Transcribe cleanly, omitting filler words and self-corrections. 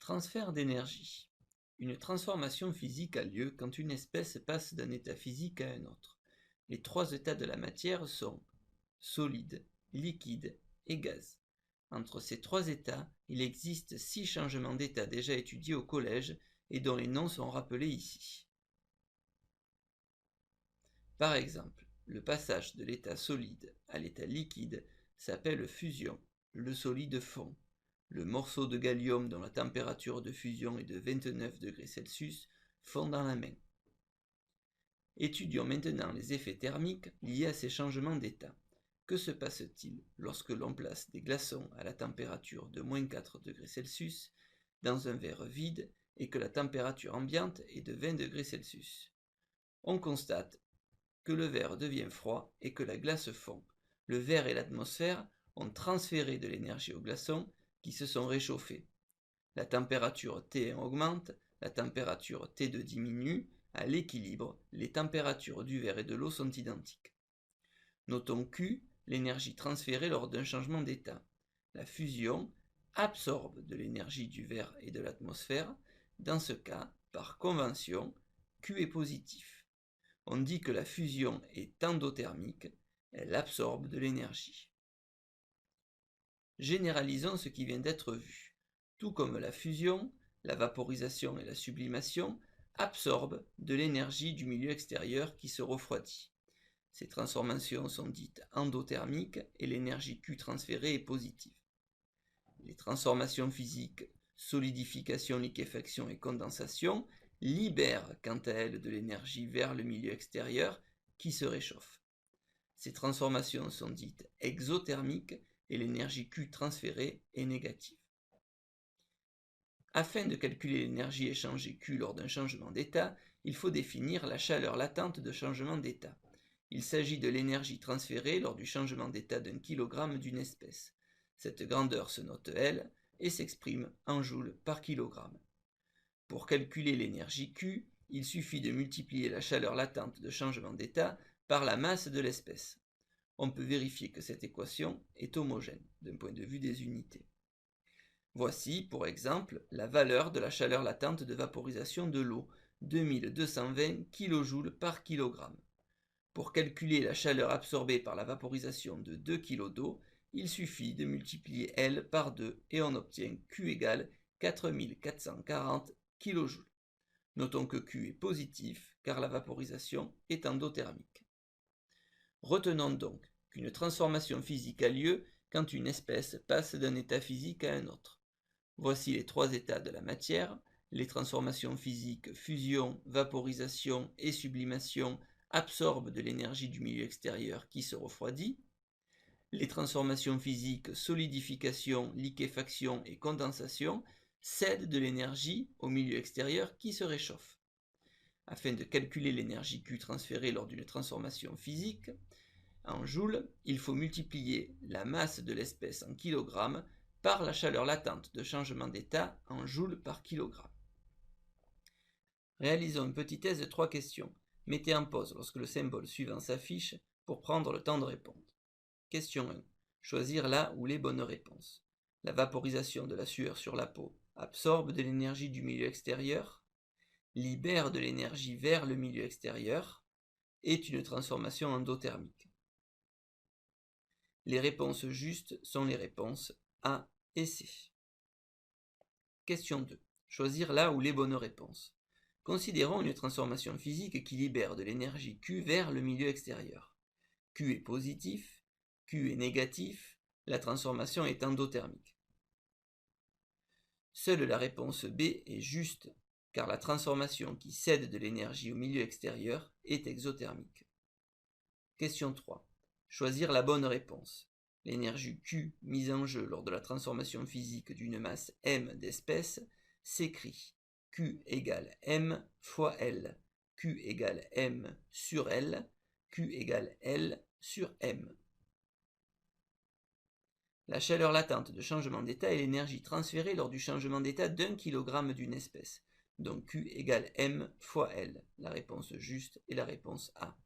Transfert d'énergie. Une transformation physique a lieu quand une espèce passe d'un état physique à un autre. Les trois états de la matière sont solide, liquide et gaz. Entre ces trois états, il existe 6 changements d'état déjà étudiés au collège et dont les noms sont rappelés ici. Par exemple, le passage de l'état solide à l'état liquide s'appelle fusion, le solide fond. Le morceau de gallium dont la température de fusion est de 29 degrés Celsius fond dans la main. Étudions maintenant les effets thermiques liés à ces changements d'état. Que se passe-t-il lorsque l'on place des glaçons à la température de moins 4 degrés Celsius dans un verre vide et que la température ambiante est de 20 degrés Celsius? On constate que le verre devient froid et que la glace fond. Le verre et l'atmosphère ont transféré de l'énergie aux glaçons qui se sont réchauffés. La température T1 augmente, la température T2 diminue. À l'équilibre, les températures du verre et de l'eau sont identiques. Notons Q, l'énergie transférée lors d'un changement d'état. La fusion absorbe de l'énergie du verre et de l'atmosphère. Dans ce cas, par convention, Q est positif. On dit que la fusion est endothermique, elle absorbe de l'énergie. Généralisons ce qui vient d'être vu. Tout comme la fusion, la vaporisation et la sublimation absorbent de l'énergie du milieu extérieur qui se refroidit. Ces transformations sont dites endothermiques et l'énergie Q transférée est positive. Les transformations physiques, solidification, liquéfaction et condensation, libèrent quant à elles de l'énergie vers le milieu extérieur qui se réchauffe. Ces transformations sont dites exothermiques et l'énergie Q transférée est négative. Afin de calculer l'énergie échangée Q lors d'un changement d'état, il faut définir la chaleur latente de changement d'état. Il s'agit de l'énergie transférée lors du changement d'état d'un kilogramme d'une espèce. Cette grandeur se note L et s'exprime en joules par kilogramme. Pour calculer l'énergie Q, il suffit de multiplier la chaleur latente de changement d'état par la masse de l'espèce. On peut vérifier que cette équation est homogène d'un point de vue des unités. Voici, pour exemple, la valeur de la chaleur latente de vaporisation de l'eau, 2220 kJ par kilogramme. Pour calculer la chaleur absorbée par la vaporisation de 2 kg d'eau, il suffit de multiplier L par 2 et on obtient Q égale 4440 kJ. Notons que Q est positif car la vaporisation est endothermique. Retenons donc qu'une transformation physique a lieu quand une espèce passe d'un état physique à un autre. Voici les trois états de la matière. Les transformations physiques fusion, vaporisation et sublimation absorbent de l'énergie du milieu extérieur qui se refroidit. Les transformations physiques solidification, liquéfaction et condensation cèdent de l'énergie au milieu extérieur qui se réchauffe. Afin de calculer l'énergie Q transférée lors d'une transformation physique, en joules, il faut multiplier la masse de l'espèce en kilogrammes par la chaleur latente de changement d'état en joules par kilogramme. Réalisons une petite thèse de 3 questions. Mettez en pause lorsque le symbole suivant s'affiche pour prendre le temps de répondre. Question 1. Choisir la ou les bonnes réponses. La vaporisation de la sueur sur la peau absorbe de l'énergie du milieu extérieur, libère de l'énergie vers le milieu extérieur, est une transformation endothermique. Les réponses justes sont les réponses A et C. Question 2. Choisir la ou les bonnes réponses. Considérons une transformation physique qui libère de l'énergie Q vers le milieu extérieur. Q est positif, Q est négatif, la transformation est endothermique. Seule la réponse B est juste, car la transformation qui cède de l'énergie au milieu extérieur est exothermique. Question 3. Choisir la bonne réponse. L'énergie Q mise en jeu lors de la transformation physique d'une masse M d'espèces s'écrit Q égale M fois L, Q égale M sur L, Q égale L sur M. La chaleur latente de changement d'état est l'énergie transférée lors du changement d'état d'un kilogramme d'une espèce. Donc Q égale M fois L. La réponse juste est la réponse A.